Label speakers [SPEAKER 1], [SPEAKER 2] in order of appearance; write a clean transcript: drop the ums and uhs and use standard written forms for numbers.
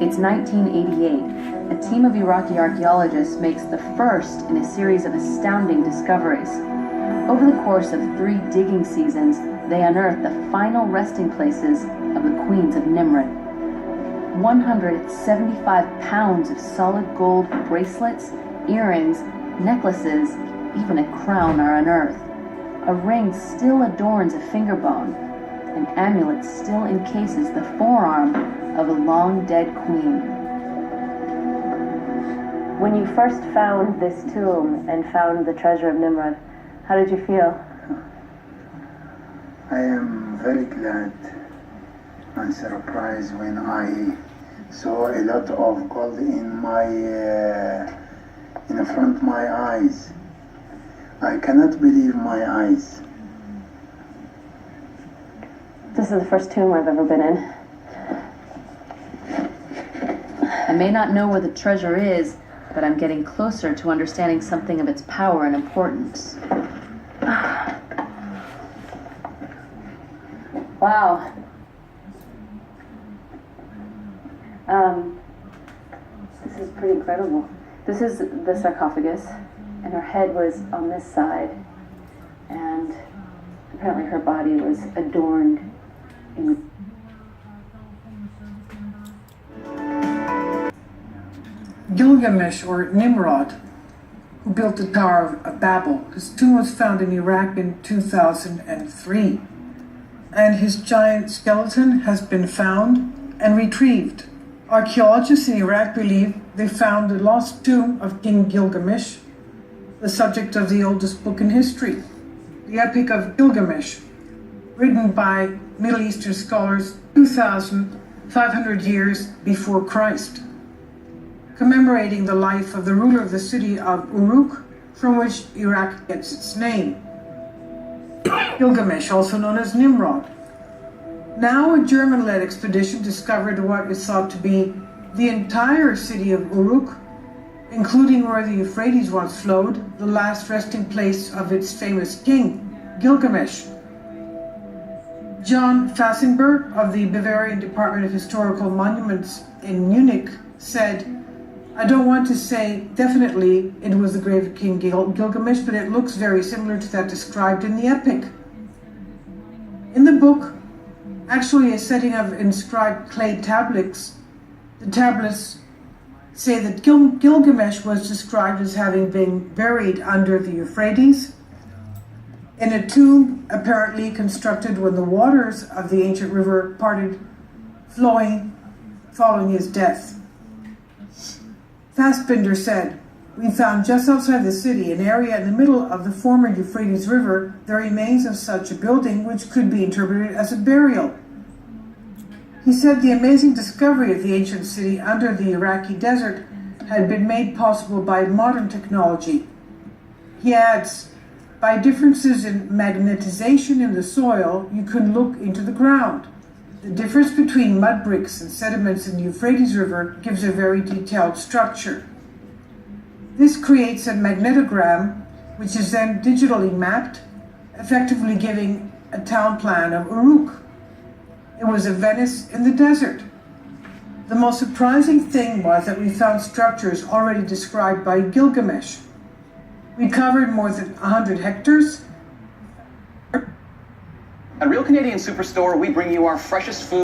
[SPEAKER 1] It's 1988. A team of Iraqi archaeologists makes the first in a series of astounding discoveries. Over the course of 3 digging seasons, they unearth the final resting places of the queens of Nimrod. 175 pounds of solid gold bracelets, earrings, necklaces, even a crown are unearthed. A ring still adorns a finger bone. An amulet still encases the forearm of a long-dead queen. When you first found this tomb and found the treasure of Nimrod, how did you feel?
[SPEAKER 2] I am very glad and surprised when I saw a lot of gold in front of my eyes. I cannot believe my eyes.
[SPEAKER 1] This is the first tomb I've ever been in. I may not know where the treasure is, but I'm getting closer to understanding something of its power and importance. Wow. This is pretty incredible. This is the sarcophagus, and her head was on this side, and apparently her body was adorned in...
[SPEAKER 3] Gilgamesh, or Nimrod, who built the Tower of Babel. His tomb was found in Iraq in 2003, and his giant skeleton has been found and retrieved. Archaeologists in Iraq believe they found the lost tomb of King Gilgamesh, the subject of the oldest book in history, the Epic of Gilgamesh, written by Middle Eastern scholars 2,500 years before Christ, commemorating the life of the ruler of the city of Uruk, from which Iraq gets its name. Gilgamesh, also known as Nimrod. Now a German-led expedition discovered what is thought to be the entire city of Uruk, including where the Euphrates once flowed, the last resting place of its famous king, Gilgamesh. John Fassenberg of the Bavarian Department of Historical Monuments in Munich said, "I don't want to say definitely it was the grave of King Gilgamesh, but it looks very similar to that described in the epic." In the book, actually a setting of inscribed clay tablets, the tablets say that Gilgamesh was described as having been buried under the Euphrates in a tomb apparently constructed when the waters of the ancient river parted, flowing following his death. Fassbinder said, "We found just outside the city, an area in the middle of the former Euphrates River, the remains of such a building which could be interpreted as a burial." He said the amazing discovery of the ancient city under the Iraqi desert had been made possible by modern technology. He adds, "By differences in magnetization in the soil, you can look into the ground. The difference between mud bricks and sediments in the Euphrates River gives a very detailed structure. This creates a magnetogram, which is then digitally mapped, effectively giving a town plan of Uruk. It was a Venice in the desert. The most surprising thing was that we found structures already described by Gilgamesh. We covered more than 100 hectares.
[SPEAKER 4] At Real Canadian Superstore, we bring you our freshest food.